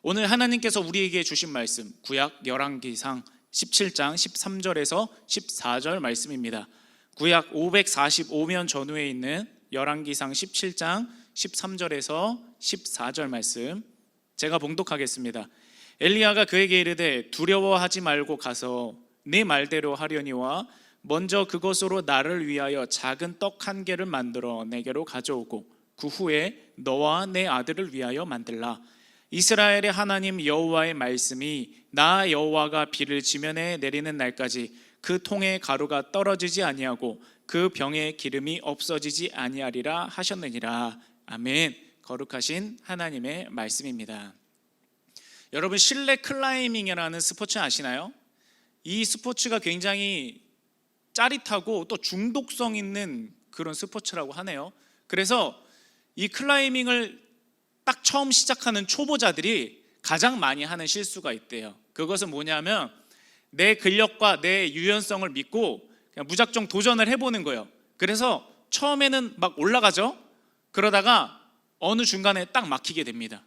오늘 하나님께서 우리에게 주신 말씀, 구약 열왕기상 17장 13절에서 14절 말씀입니다. 구약 545년 전후에 있는 열왕기상 17장 13절에서 14절 말씀, 제가 봉독하겠습니다. 엘리야가 그에게 이르되 두려워하지 말고 가서 네 말대로 하려니와 먼저 그것으로 나를 위하여 작은 떡 한 개를 만들어 내게로 가져오고 그 후에 너와 내 아들을 위하여 만들라. 이스라엘의 하나님 여호와의 말씀이 나 여호와가 비를 지면에 내리는 날까지 그 통에 가루가 떨어지지 아니하고 그 병에 기름이 없어지지 아니하리라 하셨느니라. 아멘. 거룩하신 하나님의 말씀입니다. 여러분, 실내 클라이밍이라는 스포츠 아시나요? 이 스포츠가 굉장히 짜릿하고 또 중독성 있는 그런 스포츠라고 하네요. 그래서 이 클라이밍을 딱 처음 시작하는 초보자들이 가장 많이 하는 실수가 있대요. 그것은 뭐냐면 내 근력과 내 유연성을 믿고 그냥 무작정 도전을 해보는 거예요. 그래서 처음에는 막 올라가죠. 그러다가 어느 중간에 딱 막히게 됩니다.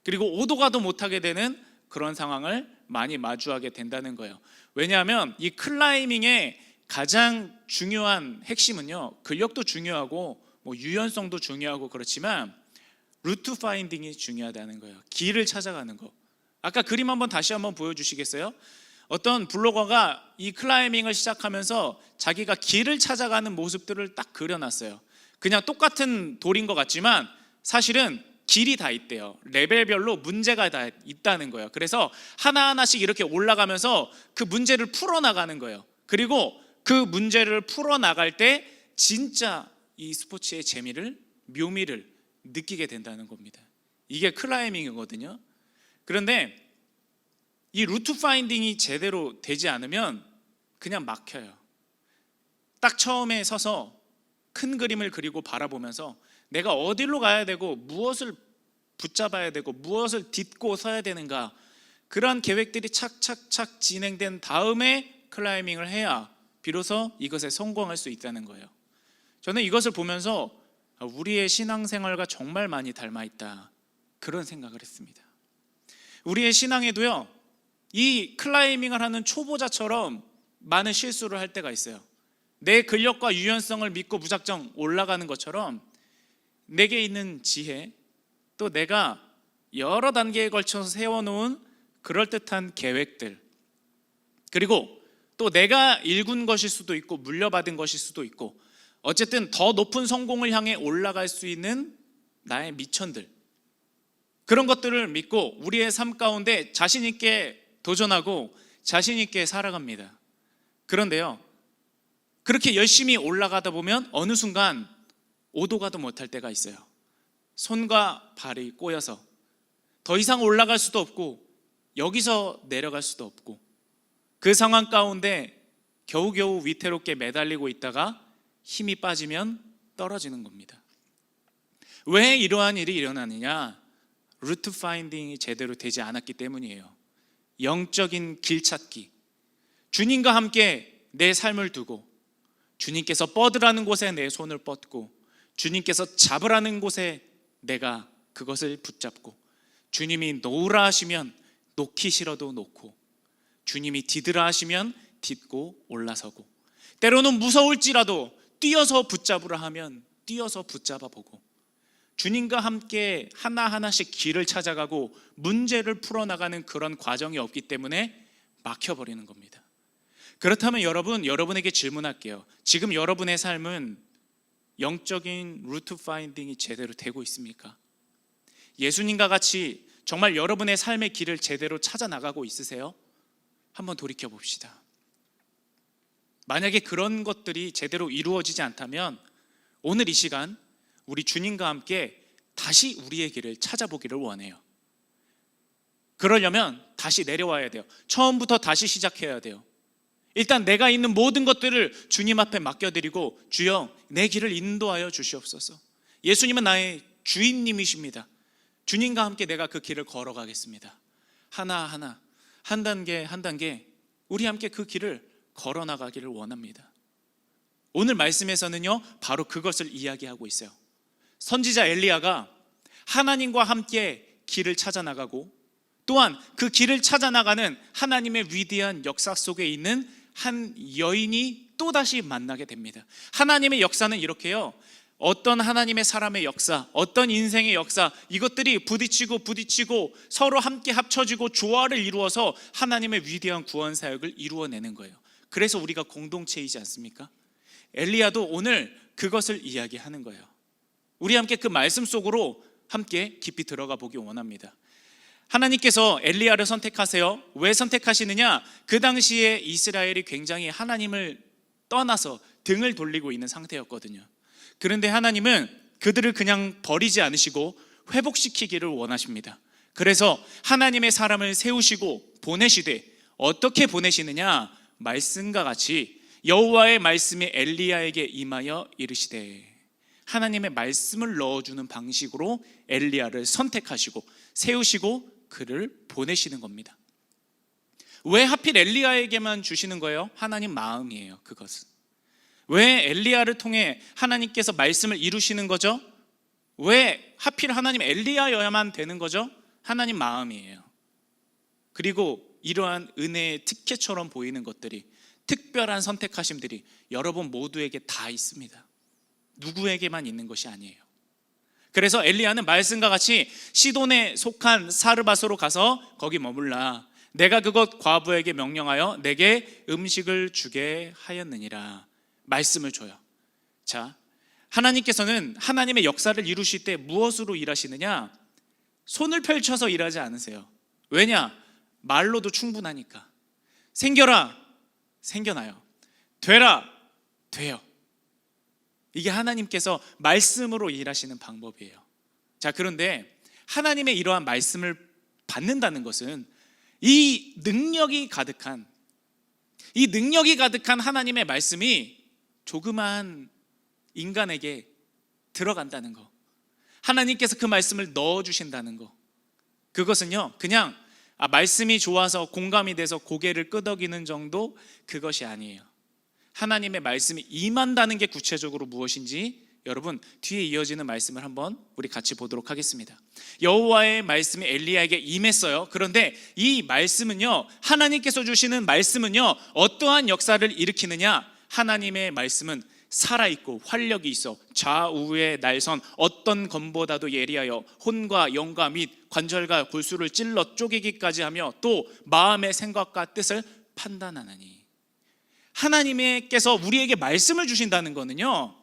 그리고 오도 가도 못하게 되는 그런 상황을 많이 마주하게 된다는 거예요. 왜냐하면 이 클라이밍의 가장 중요한 핵심은요, 근력도 중요하고 유연성도 중요하고 그렇지만 루트 파인딩이 중요하다는 거예요. 길을 찾아가는 거. 아까 그림 다시 한번 보여주시겠어요? 어떤 블로거가 이 클라이밍을 시작하면서 자기가 길을 찾아가는 모습들을 딱 그려놨어요. 그냥 똑같은 돌인 것 같지만 사실은 길이 다 있대요. 레벨별로 문제가 다 있다는 거예요. 그래서 하나하나씩 이렇게 올라가면서 그 문제를 풀어나가는 거예요. 그리고 그 문제를 풀어나갈 때 진짜 이 스포츠의 재미를, 묘미를 느끼게 된다는 겁니다. 이게 클라이밍이거든요. 그런데 이 루트 파인딩이 제대로 되지 않으면 그냥 막혀요. 딱 처음에 서서 큰 그림을 그리고 바라보면서 내가 어디로 가야 되고 무엇을 붙잡아야 되고 무엇을 딛고 서야 되는가, 그런 계획들이 착착착 진행된 다음에 클라이밍을 해야 비로소 이것에 성공할 수 있다는 거예요. 저는 이것을 보면서 우리의 신앙생활과 정말 많이 닮아있다, 그런 생각을 했습니다. 우리의 신앙에도요, 이 클라이밍을 하는 초보자처럼 많은 실수를 할 때가 있어요. 내 근력과 유연성을 믿고 무작정 올라가는 것처럼 내게 있는 지혜, 또 내가 여러 단계에 걸쳐서 세워놓은 그럴듯한 계획들, 그리고 또 내가 일군 것일 수도 있고 물려받은 것일 수도 있고, 어쨌든 더 높은 성공을 향해 올라갈 수 있는 나의 미천들, 그런 것들을 믿고 우리의 삶 가운데 자신 있게 도전하고 자신 있게 살아갑니다. 그런데요, 그렇게 열심히 올라가다 보면 어느 순간 오도 가도 못할 때가 있어요. 손과 발이 꼬여서 더 이상 올라갈 수도 없고 여기서 내려갈 수도 없고, 그 상황 가운데 겨우겨우 위태롭게 매달리고 있다가 힘이 빠지면 떨어지는 겁니다. 왜 이러한 일이 일어나느냐? 루트 파인딩이 제대로 되지 않았기 때문이에요. 영적인 길 찾기, 주님과 함께 내 삶을 두고 주님께서 뻗으라는 곳에 내 손을 뻗고 주님께서 잡으라는 곳에 내가 그것을 붙잡고, 주님이 놓으라 하시면 놓기 싫어도 놓고, 주님이 디드라 하시면 딛고 올라서고, 때로는 무서울지라도 뛰어서 붙잡으라 하면 뛰어서 붙잡아 보고, 주님과 함께 하나하나씩 길을 찾아가고 문제를 풀어나가는 그런 과정이 없기 때문에 막혀버리는 겁니다. 그렇다면 여러분에게 질문할게요. 지금 여러분의 삶은 영적인 루트 파인딩이 제대로 되고 있습니까? 예수님과 같이 정말 여러분의 삶의 길을 제대로 찾아 나가고 있으세요? 한번 돌이켜 봅시다. 만약에 그런 것들이 제대로 이루어지지 않다면 오늘 이 시간 우리 주님과 함께 다시 우리의 길을 찾아보기를 원해요. 그러려면 다시 내려와야 돼요. 처음부터 다시 시작해야 돼요. 일단 내가 있는 모든 것들을 주님 앞에 맡겨드리고, 주여 내 길을 인도하여 주시옵소서. 예수님은 나의 주인님이십니다. 주님과 함께 내가 그 길을 걸어가겠습니다. 하나하나, 한 단계 한 단계 우리 함께 그 길을 걸어나가기를 원합니다. 오늘 말씀에서는요, 바로 그것을 이야기하고 있어요. 선지자 엘리야가 하나님과 함께 길을 찾아 나가고 또한 그 길을 찾아 나가는 하나님의 위대한 역사 속에 있는 한 여인이 또다시 만나게 됩니다. 하나님의 역사는 이렇게요, 어떤 하나님의 사람의 역사, 어떤 인생의 역사, 이것들이 부딪히고 서로 함께 합쳐지고 조화를 이루어서 하나님의 위대한 구원 사역을 이루어내는 거예요. 그래서 우리가 공동체이지 않습니까? 엘리야도 오늘 그것을 이야기하는 거예요. 우리 함께 그 말씀 속으로 함께 깊이 들어가 보기 원합니다. 하나님께서 엘리야를 선택하세요. 왜 선택하시느냐? 그 당시에 이스라엘이 굉장히 하나님을 떠나서 등을 돌리고 있는 상태였거든요. 그런데 하나님은 그들을 그냥 버리지 않으시고 회복시키기를 원하십니다. 그래서 하나님의 사람을 세우시고 보내시되, 어떻게 보내시느냐? 말씀과 같이 여호와의 말씀이 엘리야에게 임하여 이르시되, 하나님의 말씀을 넣어주는 방식으로 엘리야를 선택하시고 세우시고 그를 보내시는 겁니다. 왜 하필 엘리야에게만 주시는 거예요? 하나님 마음이에요. 그것은 왜 엘리야를 통해 하나님께서 말씀을 이루시는 거죠? 왜 하필 하나님 엘리야여야만 되는 거죠? 하나님 마음이에요. 그리고 이러한 은혜의 특혜처럼 보이는 것들이, 특별한 선택하심들이 여러분 모두에게 다 있습니다. 누구에게만 있는 것이 아니에요. 그래서 엘리야는 말씀과 같이 시돈에 속한 사르밧으로 가서 거기 머물라. 내가 그곳 과부에게 명령하여 내게 음식을 주게 하였느니라. 말씀을 줘요. 자, 하나님께서는 하나님의 역사를 이루실 때 무엇으로 일하시느냐? 손을 펼쳐서 일하지 않으세요. 왜냐? 말로도 충분하니까. 생겨라, 생겨나요. 되라, 돼요. 이게 하나님께서 말씀으로 일하시는 방법이에요. 자, 그런데 하나님의 이러한 말씀을 받는다는 것은 이 능력이 가득한 하나님의 말씀이 조그만 인간에게 들어간다는 거, 하나님께서 그 말씀을 넣어주신다는 거, 그것은요 그냥 말씀이 좋아서 공감이 돼서 고개를 끄덕이는 정도, 그것이 아니에요. 하나님의 말씀이 임한다는 게 구체적으로 무엇인지 여러분 뒤에 이어지는 말씀을 한번 우리 같이 보도록 하겠습니다. 여호와의 말씀이 엘리야에게 임했어요. 그런데 이 말씀은요, 하나님께서 주시는 말씀은요 어떠한 역사를 일으키느냐? 하나님의 말씀은 살아있고 활력이 있어 좌우의 날선 어떤 검보다도 예리하여 혼과 영과 및 관절과 골수를 찔러 쪼개기까지 하며 또 마음의 생각과 뜻을 판단하나니. 하나님께서 우리에게 말씀을 주신다는 것은요,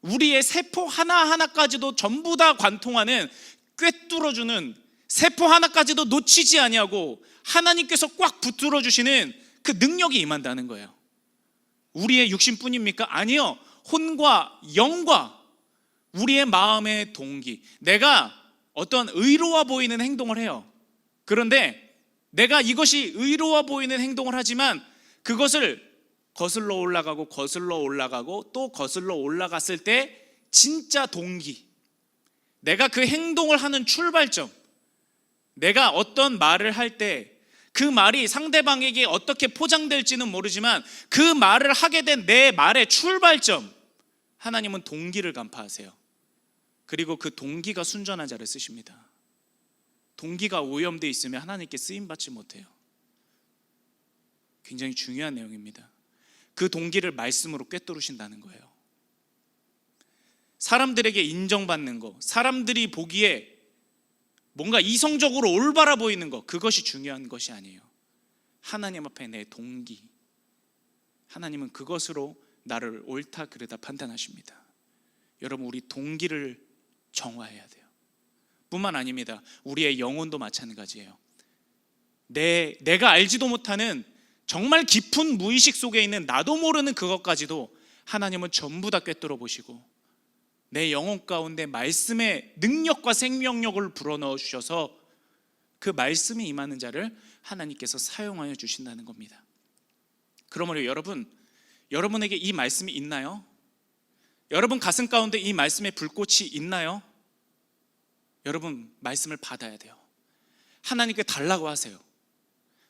우리의 세포 하나하나까지도 전부 다 관통하는, 꿰뚫어주는, 세포 하나까지도 놓치지 아니하고 하나님께서 꽉 붙들어 주시는 그 능력이 임한다는 거예요. 우리의 육신뿐입니까? 아니요. 혼과 영과 우리의 마음의 동기, 내가 어떤 의로워 보이는 행동을 해요. 그런데 내가 이것이 의로워 보이는 행동을 하지만 그것을 거슬러 올라가고 또 거슬러 올라갔을 때 진짜 동기, 내가 그 행동을 하는 출발점, 내가 어떤 말을 할 때 그 말이 상대방에게 어떻게 포장될지는 모르지만 그 말을 하게 된 내 말의 출발점, 하나님은 동기를 간파하세요. 그리고 그 동기가 순전한 자를 쓰십니다. 동기가 오염되어 있으면 하나님께 쓰임받지 못해요. 굉장히 중요한 내용입니다. 그 동기를 말씀으로 꿰뚫으신다는 거예요. 사람들에게 인정받는 거, 사람들이 보기에 뭔가 이성적으로 올바라 보이는 거, 그것이 중요한 것이 아니에요. 하나님 앞에 내 동기, 하나님은 그것으로 나를 옳다 그르다 판단하십니다. 여러분, 우리 동기를 정화해야 돼요. 뿐만 아닙니다. 우리의 영혼도 마찬가지예요. 내가 알지도 못하는 정말 깊은 무의식 속에 있는 나도 모르는 그것까지도 하나님은 전부 다 꿰뚫어 보시고 내 영혼 가운데 말씀의 능력과 생명력을 불어넣어 주셔서 그 말씀이 임하는 자를 하나님께서 사용하여 주신다는 겁니다. 그러므로 여러분에게 이 말씀이 있나요? 여러분 가슴 가운데 이 말씀의 불꽃이 있나요? 여러분 말씀을 받아야 돼요. 하나님께 달라고 하세요.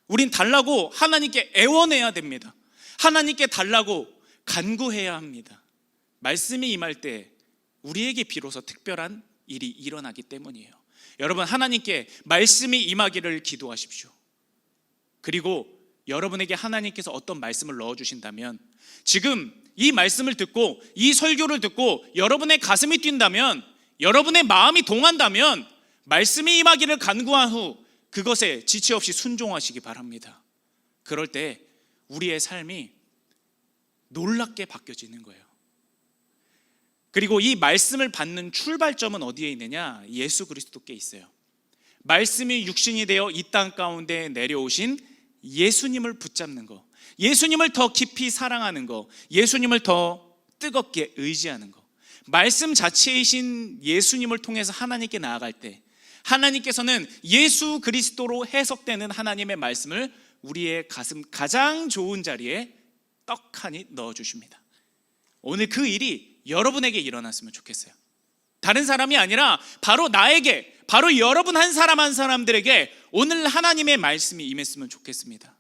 우린 달라고 하나님께 애원해야 됩니다. 하나님께 달라고 간구해야 합니다. 말씀이 임할 때 우리에게 비로소 특별한 일이 일어나기 때문이에요. 여러분, 하나님께 말씀이 임하기를 기도하십시오. 그리고 여러분에게 하나님께서 어떤 말씀을 넣어주신다면, 지금 이 말씀을 듣고 이 설교를 듣고 여러분의 가슴이 뛴다면, 여러분의 마음이 동한다면 말씀이 임하기를 간구한 후 그것에 지체 없이 순종하시기 바랍니다. 그럴 때 우리의 삶이 놀랍게 바뀌어지는 거예요. 그리고 이 말씀을 받는 출발점은 어디에 있느냐? 예수 그리스도께 있어요. 말씀이 육신이 되어 이 땅 가운데 내려오신 예수님을 붙잡는 거, 예수님을 더 깊이 사랑하는 거, 예수님을 더 뜨겁게 의지하는 거, 말씀 자체이신 예수님을 통해서 하나님께 나아갈 때 하나님께서는 예수 그리스도로 해석되는 하나님의 말씀을 우리의 가슴 가장 좋은 자리에 떡하니 넣어주십니다. 오늘 그 일이 여러분에게 일어났으면 좋겠어요. 다른 사람이 아니라 바로 나에게, 바로 여러분 한 사람 한 사람들에게 오늘 하나님의 말씀이 임했으면 좋겠습니다.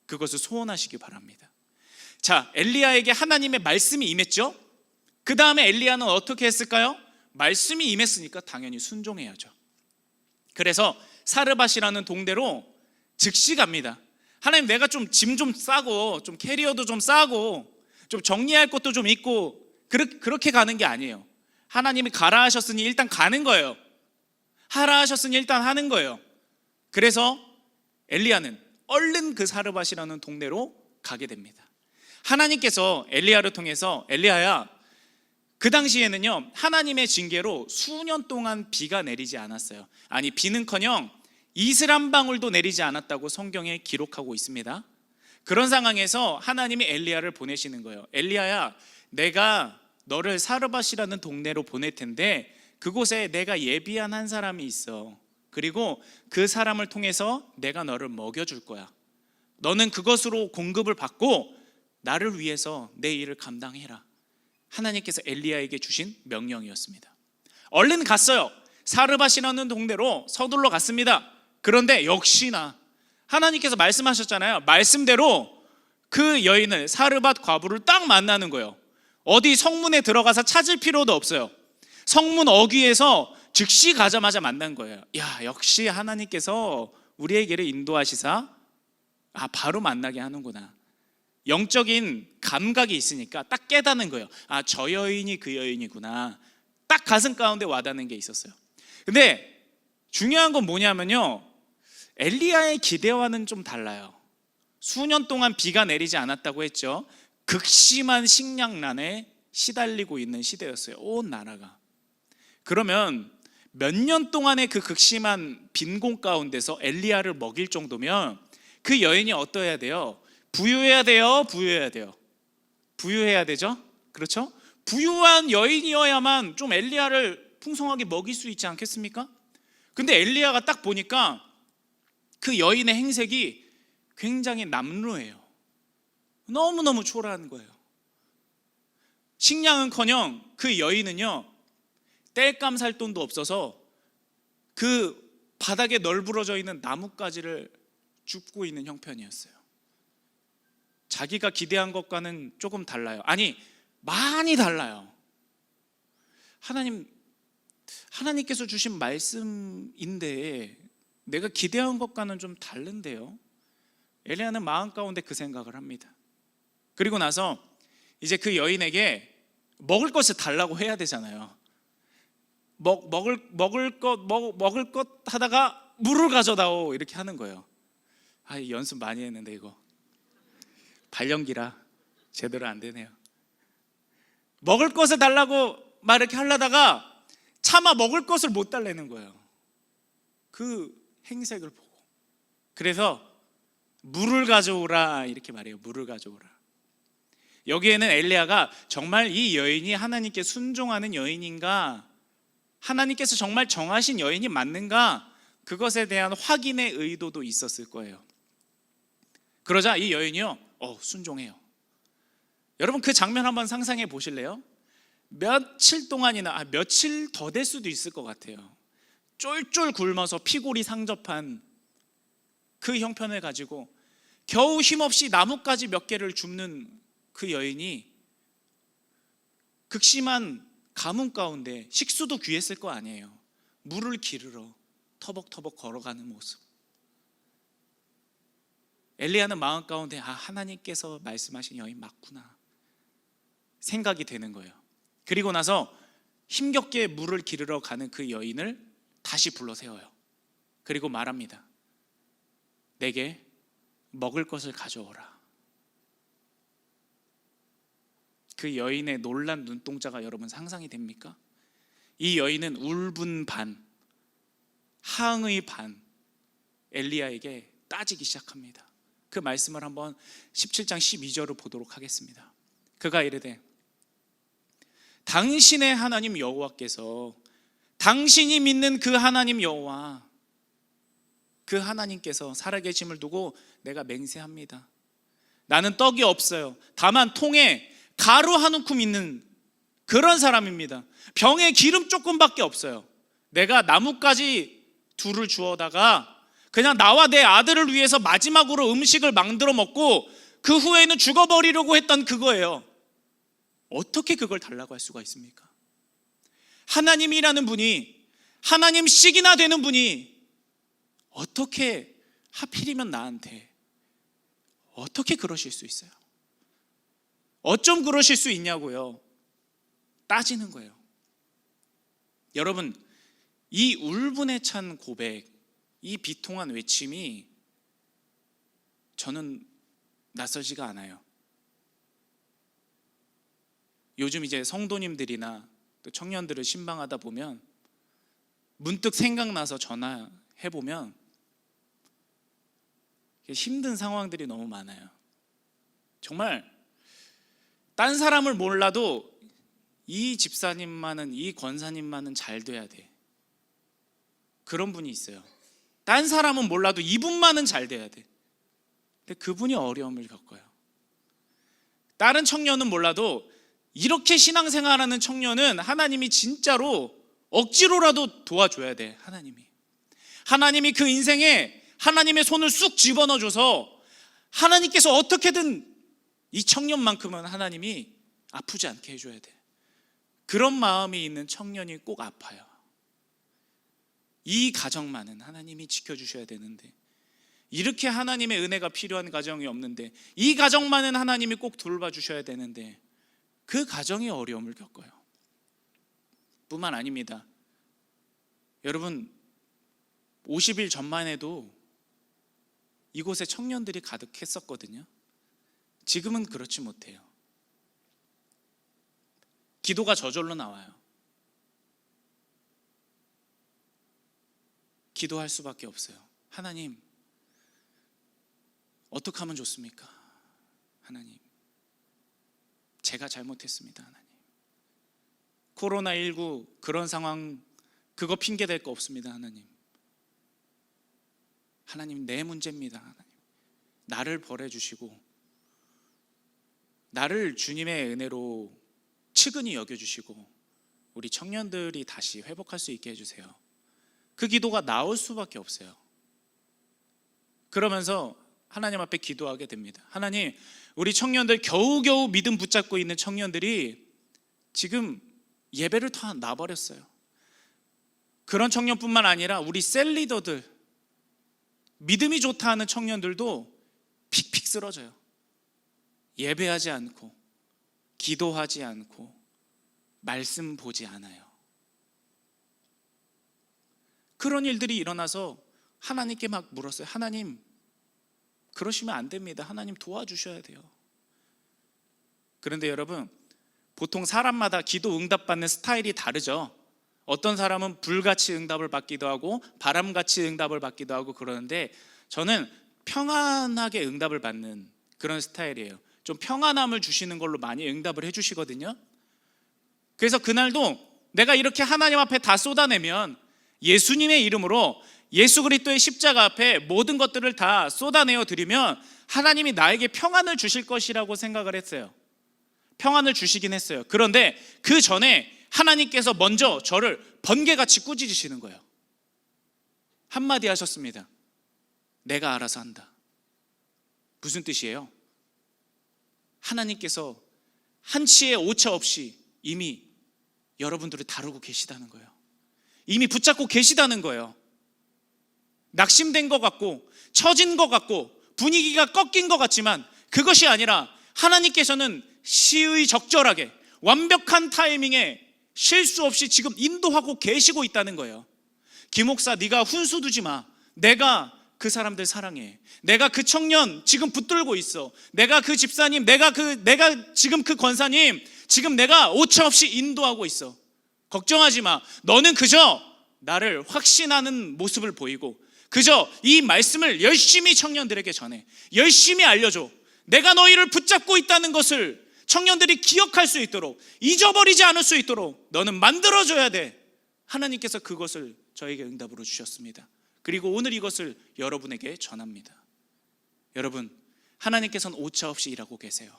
그것을 소원하시기 바랍니다. 자, 엘리야에게 하나님의 말씀이 임했죠. 그 다음에 엘리야는 어떻게 했을까요? 말씀이 임했으니까 당연히 순종해야죠. 그래서 사르밧이라는 동대로 즉시 갑니다. 하나님, 내가 좀 짐 좀 싸고 좀 캐리어도 좀 싸고 좀 정리할 것도 좀 있고, 그렇게 가는 게 아니에요. 하나님이 가라 하셨으니 일단 가는 거예요. 하라 하셨으니 일단 하는 거예요. 그래서 엘리야는 얼른 그 사르밧이라는 동네로 가게 됩니다. 하나님께서 엘리야를 통해서, 엘리야야, 그 당시에는요 하나님의 징계로 수년 동안 비가 내리지 않았어요. 아니, 비는커녕 이슬 한 방울도 내리지 않았다고 성경에 기록하고 있습니다. 그런 상황에서 하나님이 엘리야를 보내시는 거예요. 엘리야야, 내가 너를 사르밧이라는 동네로 보낼 텐데 그곳에 내가 예비한 한 사람이 있어. 그리고 그 사람을 통해서 내가 너를 먹여줄 거야. 너는 그것으로 공급을 받고 나를 위해서 내 일을 감당해라. 하나님께서 엘리야에게 주신 명령이었습니다. 얼른 갔어요. 사르밧이라는 동네로 서둘러 갔습니다. 그런데 역시나 하나님께서 말씀하셨잖아요. 말씀대로 그 여인을, 사르밧 과부를 딱 만나는 거예요. 어디 성문에 들어가서 찾을 필요도 없어요. 성문 어귀에서 즉시 가자마자 만난 거예요. 야, 역시 하나님께서 우리에게를 인도하시사 바로 만나게 하는구나. 영적인 감각이 있으니까 딱 깨닫는 거예요. 저 여인이 그 여인이구나. 딱 가슴 가운데 와닿는 게 있었어요. 근데 중요한 건 뭐냐면요, 엘리야의 기대와는 좀 달라요. 수년 동안 비가 내리지 않았다고 했죠. 극심한 식량난에 시달리고 있는 시대였어요. 온 나라가. 그러면 몇 년 동안의 그 극심한 빈곤 가운데서 엘리야를 먹일 정도면 그 여인이 어떠해야 돼요? 부유해야 돼요? 부유해야 돼요? 부유해야 되죠? 그렇죠? 부유한 여인이어야만 좀 엘리야를 풍성하게 먹일 수 있지 않겠습니까? 근데 엘리야가 딱 보니까 그 여인의 행색이 굉장히 남루해요. 너무너무 초라한 거예요. 식량은커녕 그 여인은요 땔감 살 돈도 없어서 그 바닥에 널브러져 있는 나뭇가지를 줍고 있는 형편이었어요. 자기가 기대한 것과는 조금 달라요. 아니, 많이 달라요. 하나님께서 주신 말씀인데 내가 기대한 것과는 좀 다른데요. 엘리야는 마음 가운데 그 생각을 합니다. 그리고 나서 이제 그 여인에게 먹을 것을 달라고 해야 되잖아요. 먹을 것 하다가 물을 가져다오 이렇게 하는 거예요. 연습 많이 했는데 이거 발연기라 제대로 안 되네요. 먹을 것을 달라고 막 이렇게 하려다가 차마 먹을 것을 못 달라는 거예요. 그 행색을 보고. 그래서 물을 가져오라 이렇게 말해요. 물을 가져오라. 여기에는 엘리야가 정말 이 여인이 하나님께 순종하는 여인인가, 하나님께서 정말 정하신 여인이 맞는가, 그것에 대한 확인의 의도도 있었을 거예요. 그러자 이 여인이요 순종해요. 여러분 그 장면 한번 상상해 보실래요? 며칠 동안이나 며칠 더 될 수도 있을 것 같아요. 쫄쫄 굶어서 피골이 상접한 그 형편을 가지고 겨우 힘없이 나뭇가지 몇 개를 줍는 그 여인이 극심한 가뭄 가운데, 식수도 귀했을 거 아니에요. 물을 기르러 터벅터벅 걸어가는 모습. 엘리야는 마음 가운데 하나님께서 말씀하신 여인 맞구나 생각이 되는 거예요. 그리고 나서 힘겹게 물을 기르러 가는 그 여인을 다시 불러 세워요. 그리고 말합니다. 내게 먹을 것을 가져오라. 그 여인의 놀란 눈동자가 여러분 상상이 됩니까? 이 여인은 울분 반, 항의 반 엘리야에게 따지기 시작합니다. 그 말씀을 한번 17장 12절을 보도록 하겠습니다. 그가 이르되 당신의 하나님 여호와께서 당신이 믿는 그 하나님 여호와 그 하나님께서 살아계심을 두고 내가 맹세합니다. 나는 떡이 없어요. 다만 통에 가루 한 움큼 있는 그런 사람입니다. 병에 기름 조금밖에 없어요. 내가 나뭇가지 둘을 주워다가 그냥 나와 내 아들을 위해서 마지막으로 음식을 만들어 먹고 그 후에는 죽어버리려고 했던 그거예요. 어떻게 그걸 달라고 할 수가 있습니까? 하나님이라는 분이, 하나님씩이나 되는 분이 어떻게 하필이면 나한테 어떻게 그러실 수 있어요? 어쩜 그러실 수 있냐고요? 따지는 거예요. 여러분, 이 울분에 찬 고백, 이 비통한 외침이 저는 낯설지가 않아요. 요즘 이제 성도님들이나 또 청년들을 신방하다 보면 문득 생각나서 전화해보면 힘든 상황들이 너무 많아요. 정말 딴 사람을 몰라도 이 집사님만은, 이 권사님만은 잘 돼야 돼. 그런 분이 있어요. 딴 사람은 몰라도 이분만은 잘 돼야 돼. 근데 그분이 어려움을 겪어요. 다른 청년은 몰라도 이렇게 신앙생활하는 청년은 하나님이 진짜로 억지로라도 도와줘야 돼. 하나님이 그 인생에 하나님의 손을 쑥 집어넣어줘서 하나님께서 어떻게든 이 청년만큼은 하나님이 아프지 않게 해줘야 돼. 그런 마음이 있는 청년이 꼭 아파요. 이 가정만은 하나님이 지켜주셔야 되는데, 이렇게 하나님의 은혜가 필요한 가정이 없는데, 이 가정만은 하나님이 꼭 돌봐주셔야 되는데 그 가정이 어려움을 겪어요. 뿐만 아닙니다. 여러분, 50일 전만 해도 이곳에 청년들이 가득했었거든요. 지금은 그렇지 못해요. 기도가 저절로 나와요. 기도할 수밖에 없어요. 하나님, 어떻게 하면 좋습니까? 하나님, 제가 잘못했습니다. 하나님, 코로나19 그런 상황 그거 핑계 댈 거 없습니다. 하나님 내 문제입니다. 하나님, 나를 벌해주시고 나를 주님의 은혜로 측은히 여겨주시고 우리 청년들이 다시 회복할 수 있게 해주세요. 그 기도가 나올 수밖에 없어요. 그러면서 하나님 앞에 기도하게 됩니다. 하나님, 우리 청년들 겨우겨우 믿음 붙잡고 있는 청년들이 지금 예배를 다 놔버렸어요. 그런 청년뿐만 아니라 우리 셀리더들, 믿음이 좋다 하는 청년들도 픽픽 쓰러져요. 예배하지 않고 기도하지 않고 말씀 보지 않아요. 그런 일들이 일어나서 하나님께 막 물었어요. 하나님, 그러시면 안 됩니다. 하나님 도와주셔야 돼요. 그런데 여러분, 보통 사람마다 기도 응답받는 스타일이 다르죠. 어떤 사람은 불같이 응답을 받기도 하고 바람같이 응답을 받기도 하고 그러는데, 저는 평안하게 응답을 받는 그런 스타일이에요. 좀 평안함을 주시는 걸로 많이 응답을 해주시거든요. 그래서 그날도 내가 이렇게 하나님 앞에 다 쏟아내면, 예수님의 이름으로 예수 그리스도의 십자가 앞에 모든 것들을 다 쏟아내어 드리면 하나님이 나에게 평안을 주실 것이라고 생각을 했어요. 평안을 주시긴 했어요. 그런데 그 전에 하나님께서 먼저 저를 번개같이 꾸짖으시는 거예요. 한마디 하셨습니다. 내가 알아서 한다. 무슨 뜻이에요? 하나님께서 한치의 오차 없이 이미 여러분들을 다루고 계시다는 거예요. 이미 붙잡고 계시다는 거예요. 낙심된 것 같고 처진 것 같고 분위기가 꺾인 것 같지만 그것이 아니라 하나님께서는 시의 적절하게 완벽한 타이밍에 실수 없이 지금 인도하고 계시고 있다는 거예요. 김목사, 네가 훈수 두지 마. 내가 그 사람들 사랑해. 내가 그 청년 지금 붙들고 있어. 내가 그 집사님, 내가 지금 그 권사님 지금 내가 오차없이 인도하고 있어. 걱정하지 마. 너는 그저 나를 확신하는 모습을 보이고 그저 이 말씀을 열심히 청년들에게 전해. 열심히 알려줘. 내가 너희를 붙잡고 있다는 것을 청년들이 기억할 수 있도록, 잊어버리지 않을 수 있도록 너는 만들어줘야 돼. 하나님께서 그것을 저에게 응답으로 주셨습니다. 그리고 오늘 이것을 여러분에게 전합니다. 여러분, 하나님께서는 오차없이 일하고 계세요.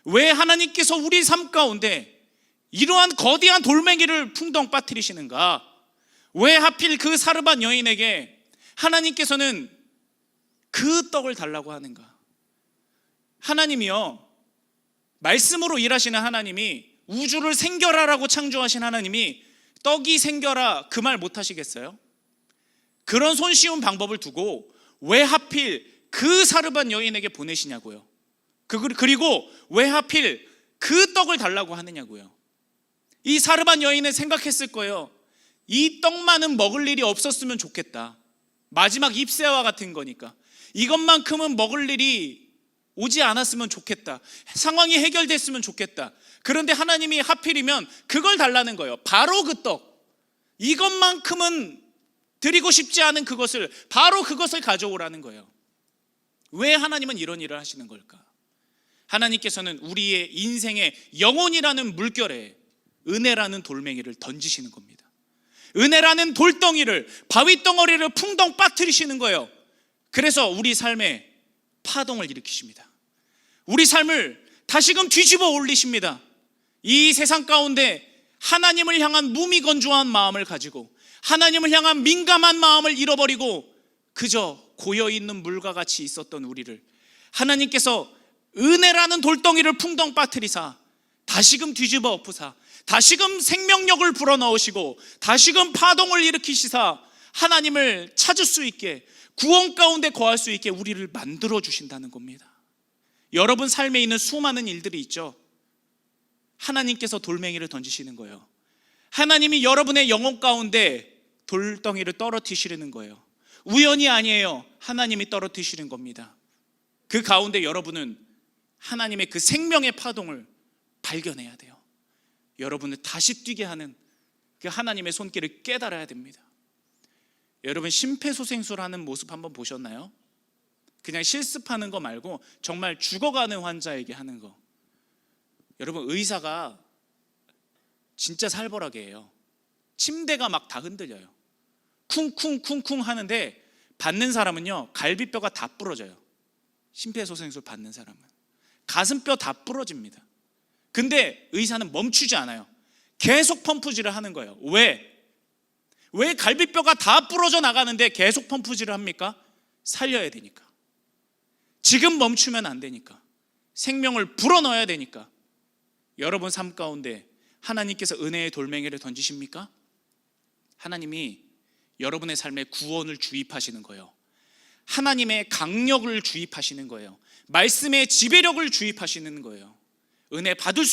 왜 하나님께서 우리 삶 가운데 이러한 거대한 돌멩이를 풍덩 빠뜨리시는가? 왜 하필 그 사르밧 여인에게 하나님께서는 그 떡을 달라고 하는가? 하나님이요, 말씀으로 일하시는 하나님이, 우주를 생겨라라고 창조하신 하나님이 떡이 생겨라 그 말 못하시겠어요? 그런 손쉬운 방법을 두고 왜 하필 그 사르밧 여인에게 보내시냐고요. 그리고 왜 하필 그 떡을 달라고 하느냐고요. 이 사르밧 여인은 생각했을 거예요. 이 떡만은 먹을 일이 없었으면 좋겠다. 마지막 입새와 같은 거니까 이것만큼은 먹을 일이 오지 않았으면 좋겠다. 상황이 해결됐으면 좋겠다. 그런데 하나님이 하필이면 그걸 달라는 거예요. 바로 그 떡, 이것만큼은 드리고 싶지 않은 그것을, 바로 그것을 가져오라는 거예요. 왜 하나님은 이런 일을 하시는 걸까? 하나님께서는 우리의 인생의 영혼이라는 물결에 은혜라는 돌멩이를 던지시는 겁니다. 은혜라는 돌덩이를, 바위덩어리를 풍덩 빠뜨리시는 거예요. 그래서 우리 삶에 파동을 일으키십니다. 우리 삶을 다시금 뒤집어 올리십니다. 이 세상 가운데 하나님을 향한 무미건조한 마음을 가지고 하나님을 향한 민감한 마음을 잃어버리고 그저 고여있는 물과 같이 있었던 우리를 하나님께서 은혜라는 돌덩이를 풍덩 빠뜨리사 다시금 뒤집어 엎으사 다시금 생명력을 불어넣으시고 다시금 파동을 일으키시사 하나님을 찾을 수 있게, 구원 가운데 거할 수 있게 우리를 만들어 주신다는 겁니다. 여러분 삶에 있는 수많은 일들이 있죠. 하나님께서 돌멩이를 던지시는 거예요. 하나님이 여러분의 영혼 가운데 돌덩이를 떨어뜨리시는 거예요. 우연이 아니에요. 하나님이 떨어뜨리시는 겁니다. 그 가운데 여러분은 하나님의 그 생명의 파동을 발견해야 돼요. 여러분을 다시 뛰게 하는 그 하나님의 손길을 깨달아야 됩니다. 여러분 심폐소생술하는 모습 한번 보셨나요? 그냥 실습하는 거 말고 정말 죽어가는 환자에게 하는 거. 여러분 의사가 진짜 살벌하게 해요. 침대가 막 다 흔들려요. 쿵쿵쿵쿵 하는데 받는 사람은요 갈비뼈가 다 부러져요. 심폐소생술 받는 사람은 가슴뼈 다 부러집니다. 근데 의사는 멈추지 않아요. 계속 펌프질을 하는 거예요. 왜 갈비뼈가 다 부러져 나가는데 계속 펌프질을 합니까? 살려야 되니까. 지금 멈추면 안 되니까. 생명을 불어넣어야 되니까. 여러분 삶 가운데 하나님께서 은혜의 돌멩이를 던지십니까? 하나님이 여러분의 삶에 구원을 주입하시는 거예요. 하나님의 강력을 주입하시는 거예요. 말씀의 지배력을 주입하시는 거예요. 은혜 받을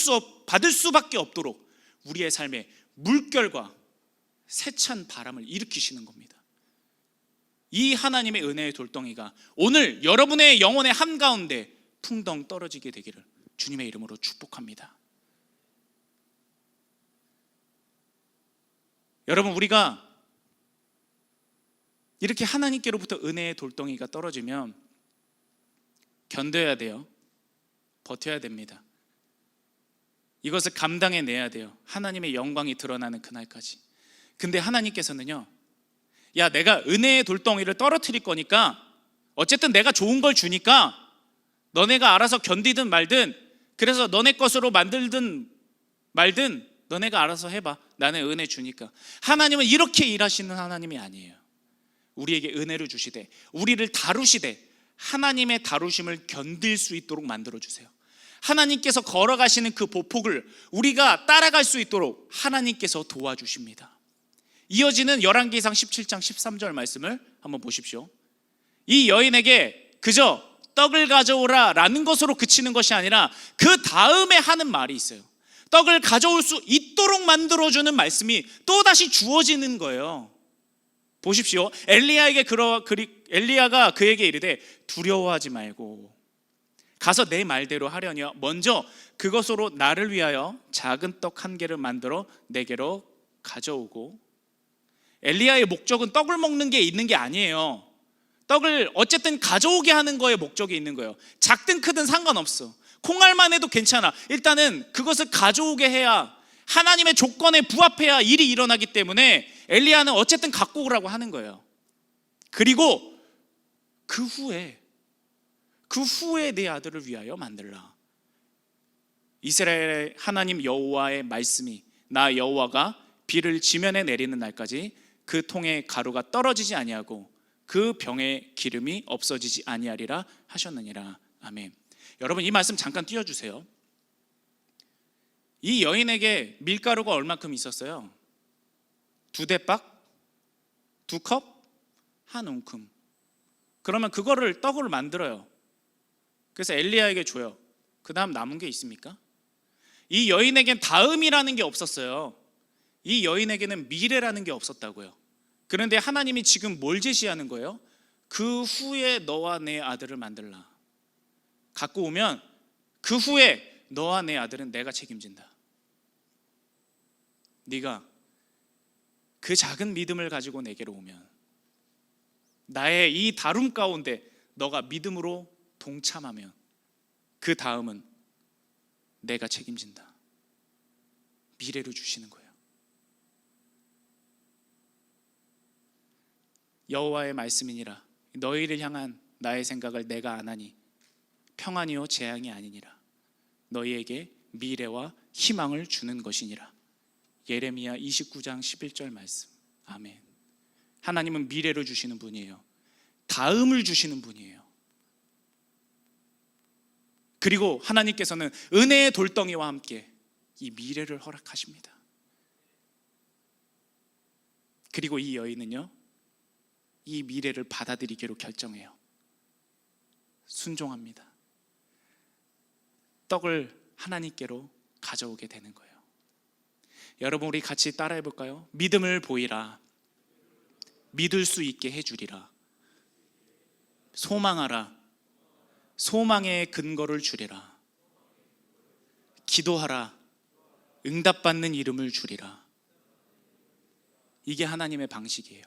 수밖에 없도록 우리의 삶에 물결과 세찬 바람을 일으키시는 겁니다. 이 하나님의 은혜의 돌덩이가 오늘 여러분의 영혼의 한가운데 풍덩 떨어지게 되기를 주님의 이름으로 축복합니다. 여러분 우리가 이렇게 하나님께로부터 은혜의 돌덩이가 떨어지면 견뎌야 돼요. 버텨야 됩니다. 이것을 감당해내야 돼요. 하나님의 영광이 드러나는 그날까지. 근데 하나님께서는요, 야 내가 은혜의 돌덩이를 떨어뜨릴 거니까 어쨌든 내가 좋은 걸 주니까 너네가 알아서 견디든 말든, 그래서 너네 것으로 만들든 말든 너네가 알아서 해봐. 나는 은혜 주니까. 하나님은 이렇게 일하시는 하나님이 아니에요. 우리에게 은혜를 주시되 우리를 다루시되 하나님의 다루심을 견딜 수 있도록 만들어주세요. 하나님께서 걸어가시는 그 보폭을 우리가 따라갈 수 있도록 하나님께서 도와주십니다. 이어지는 열왕기상 17장 13절 말씀을 한번 보십시오. 이 여인에게 그저 떡을 가져오라 라는 것으로 그치는 것이 아니라 그 다음에 하는 말이 있어요. 떡을 가져올 수 있도록 만들어주는 말씀이 또다시 주어지는 거예요. 보십시오. 엘리야가 그에게 이르되 두려워하지 말고 가서 내 말대로 하려니와 먼저 그것으로 나를 위하여 작은 떡 한 개를 만들어 내게로 가져오고. 엘리야의 목적은 떡을 먹는 게 있는 게 아니에요. 떡을 어쨌든 가져오게 하는 거에 목적이 있는 거예요. 작든 크든 상관없어. 콩알만 해도 괜찮아. 일단은 그것을 가져오게 해야, 하나님의 조건에 부합해야 일이 일어나기 때문에 엘리야는 어쨌든 갖고 오라고 하는 거예요. 그리고 그 후에 내 아들을 위하여 만들라. 이스라엘의 하나님 여호와의 말씀이 나 여호와가 비를 지면에 내리는 날까지 그 통에 가루가 떨어지지 아니하고 그 병에 기름이 없어지지 아니하리라 하셨느니라. 아멘. 여러분, 이 말씀 잠깐 띄워주세요. 이 여인에게 밀가루가 얼마큼 있었어요? 2대박? 2컵? 1웅큼. 그러면 그거를 떡으로 만들어요. 그래서 엘리야에게 줘요. 그 다음 남은 게 있습니까? 이 여인에겐 다음이라는 게 없었어요. 이 여인에게는 미래라는 게 없었다고요. 그런데 하나님이 지금 뭘 제시하는 거예요? 그 후에 너와 내 아들을 만들라. 갖고 오면 그 후에 너와 내 아들은 내가 책임진다. 네가 그 작은 믿음을 가지고 내게로 오면, 나의 이 다룸 가운데 너가 믿음으로 동참하면 그 다음은 내가 책임진다. 미래를 주시는 거예요. 여호와의 말씀이니라. 너희를 향한 나의 생각을 내가 아나니 평안이요 재앙이 아니니라. 너희에게 미래와 희망을 주는 것이니라. 예레미야 29장 11절 말씀. 아멘. 하나님은 미래를 주시는 분이에요. 다음을 주시는 분이에요. 그리고 하나님께서는 은혜의 돌덩이와 함께 이 미래를 허락하십니다. 그리고 이 여인은요, 이 미래를 받아들이기로 결정해요. 순종합니다. 떡을 하나님께로 가져오게 되는 거예요. 여러분, 우리 같이 따라해 볼까요? 믿음을 보이라. 믿을 수 있게 해주리라. 소망하라. 소망의 근거를 주리라. 기도하라. 응답받는 이름을 주리라. 이게 하나님의 방식이에요.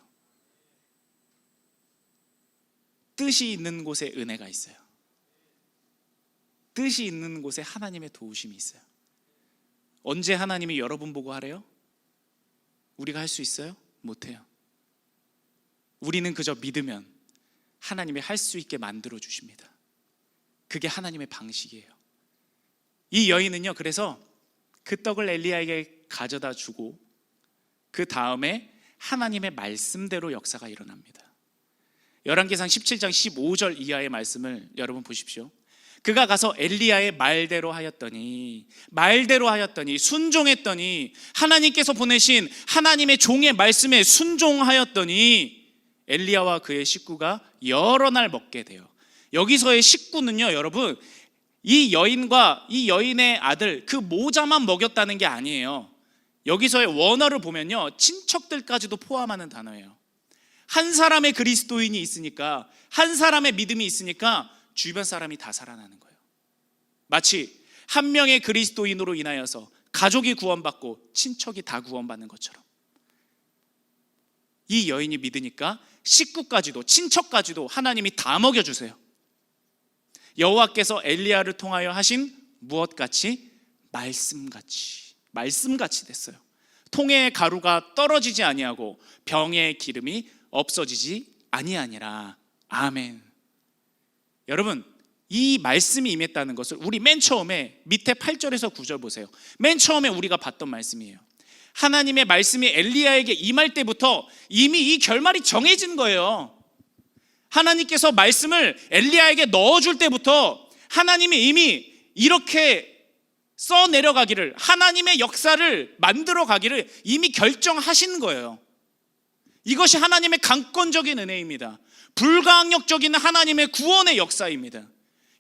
뜻이 있는 곳에 은혜가 있어요. 뜻이 있는 곳에 하나님의 도우심이 있어요. 언제 하나님이 여러분 보고 하래요? 우리가 할 수 있어요? 못해요. 우리는 그저 믿으면 하나님이 할 수 있게 만들어 주십니다. 그게 하나님의 방식이에요. 이 여인은요, 그래서 그 떡을 엘리야에게 가져다 주고 그 다음에 하나님의 말씀대로 역사가 일어납니다. 열왕기상 17장 15절 이하의 말씀을 여러분 보십시오. 그가 가서 엘리야의 말대로 하였더니 순종했더니 하나님께서 보내신 하나님의 종의 말씀에 순종하였더니 엘리야와 그의 식구가 여러 날 먹게 돼요. 여기서의 식구는요, 여러분, 이 여인과 이 여인의 아들 그 모자만 먹였다는 게 아니에요. 여기서의 원어를 보면요, 친척들까지도 포함하는 단어예요. 한 사람의 그리스도인이 있으니까, 한 사람의 믿음이 있으니까 주변 사람이 다 살아나는 거예요. 마치 한 명의 그리스도인으로 인하여서 가족이 구원받고 친척이 다 구원받는 것처럼 이 여인이 믿으니까 식구까지도, 친척까지도 하나님이 다 먹여주세요. 여호와께서 엘리야를 통하여 하신 무엇같이? 말씀같이 됐어요. 통에 가루가 떨어지지 아니하고 병에 기름이 없어지지 아니하니라. 아멘. 여러분, 이 말씀이 임했다는 것을 우리 맨 처음에 밑에 8절에서 9절 보세요. 맨 처음에 우리가 봤던 말씀이에요. 하나님의 말씀이 엘리야에게 임할 때부터 이미 이 결말이 정해진 거예요. 하나님께서 말씀을 엘리야에게 넣어줄 때부터 하나님이 이미 이렇게 써내려가기를, 하나님의 역사를 만들어 가기를 이미 결정하신 거예요. 이것이 하나님의 강권적인 은혜입니다. 불가항력적인 하나님의 구원의 역사입니다.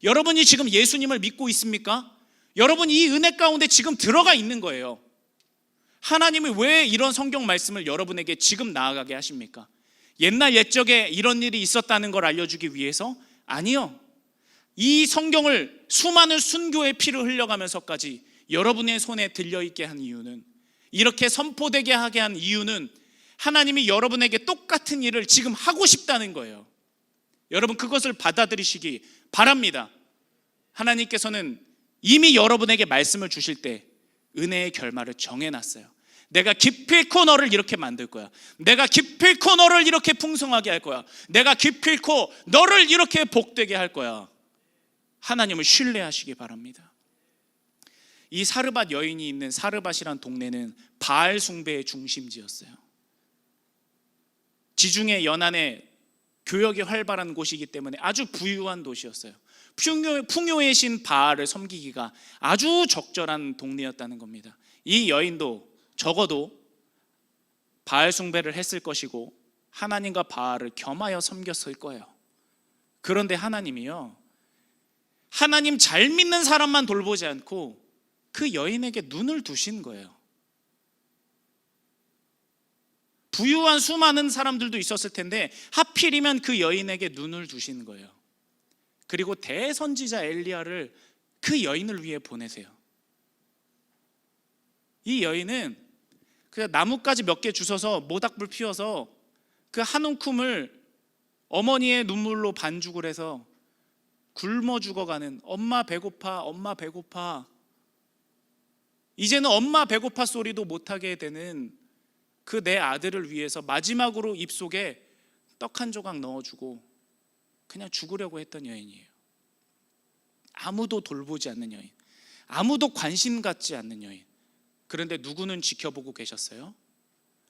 여러분이 지금 예수님을 믿고 있습니까? 여러분 이 은혜 가운데 지금 들어가 있는 거예요. 하나님이 왜 이런 성경 말씀을 여러분에게 지금 나아가게 하십니까? 옛날 옛적에 이런 일이 있었다는 걸 알려주기 위해서? 아니요. 이 성경을 수많은 순교의 피를 흘려가면서까지 여러분의 손에 들려있게 한 이유는, 이렇게 선포되게 하게 한 이유는 하나님이 여러분에게 똑같은 일을 지금 하고 싶다는 거예요. 여러분 그것을 받아들이시기 바랍니다. 하나님께서는 이미 여러분에게 말씀을 주실 때 은혜의 결말을 정해놨어요. 내가 기필코 너를 이렇게 만들 거야. 내가 기필코 너를 이렇게 풍성하게 할 거야. 내가 기필코 너를 이렇게 복되게 할 거야. 하나님을 신뢰하시기 바랍니다. 이 사르밧 여인이 있는 사르밧이란 동네는 바알 숭배의 중심지였어요. 지중해 연안에 교역이 활발한 곳이기 때문에 아주 부유한 도시였어요. 풍요의 신 바알을 섬기기가 아주 적절한 동네였다는 겁니다. 이 여인도 적어도 바알 숭배를 했을 것이고 하나님과 바알을 겸하여 섬겼을 거예요. 그런데 하나님이요, 하나님 잘 믿는 사람만 돌보지 않고 그 여인에게 눈을 두신 거예요. 부유한 수많은 사람들도 있었을 텐데 하필이면 그 여인에게 눈을 두신 거예요. 그리고 대선지자 엘리야를 그 여인을 위해 보내세요. 이 여인은 그냥 나뭇가지 몇 개 주워서 모닥불 피워서 그 한 움큼을 어머니의 눈물로 반죽을 해서 굶어 죽어가는, 엄마 배고파, 엄마 배고파, 이제는 엄마 배고파 소리도 못하게 되는 그 내 아들을 위해서 마지막으로 입속에 떡 한 조각 넣어주고 그냥 죽으려고 했던 여인이에요. 아무도 돌보지 않는 여인, 아무도 관심 갖지 않는 여인. 그런데 누구는 지켜보고 계셨어요?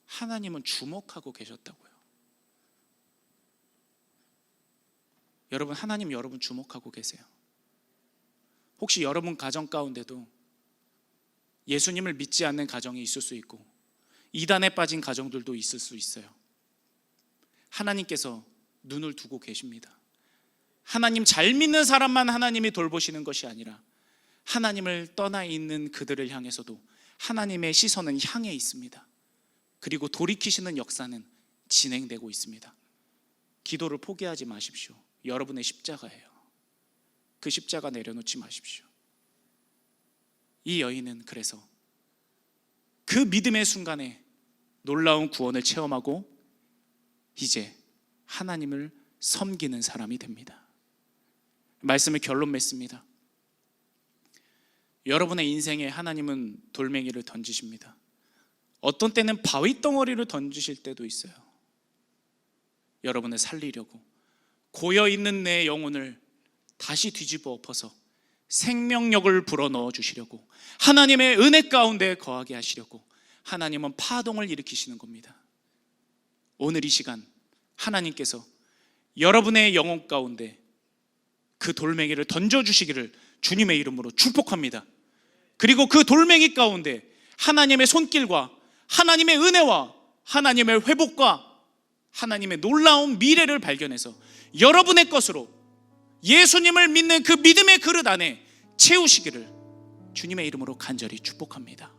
하나님은 주목하고 계셨다고요. 여러분, 하나님 여러분 주목하고 계세요. 혹시 여러분 가정 가운데도 예수님을 믿지 않는 가정이 있을 수 있고 이단에 빠진 가정들도 있을 수 있어요. 하나님께서 눈을 두고 계십니다. 하나님 잘 믿는 사람만 하나님이 돌보시는 것이 아니라 하나님을 떠나 있는 그들을 향해서도 하나님의 시선은 향해 있습니다. 그리고 돌이키시는 역사는 진행되고 있습니다. 기도를 포기하지 마십시오. 여러분의 십자가예요. 그 십자가 내려놓지 마십시오. 이 여인은 그래서 그 믿음의 순간에 놀라운 구원을 체험하고 이제 하나님을 섬기는 사람이 됩니다. 말씀을 결론 맺습니다. 여러분의 인생에 하나님은 돌멩이를 던지십니다. 어떤 때는 바위 덩어리를 던지실 때도 있어요. 여러분을 살리려고, 고여있는 내 영혼을 다시 뒤집어 엎어서 생명력을 불어넣어 주시려고, 하나님의 은혜 가운데 거하게 하시려고 하나님은 파동을 일으키시는 겁니다. 오늘 이 시간 하나님께서 여러분의 영혼 가운데 그 돌멩이를 던져주시기를 주님의 이름으로 축복합니다. 그리고 그 돌멩이 가운데 하나님의 손길과 하나님의 은혜와 하나님의 회복과 하나님의 놀라운 미래를 발견해서 여러분의 것으로 예수님을 믿는 그 믿음의 그릇 안에 채우시기를 주님의 이름으로 간절히 축복합니다.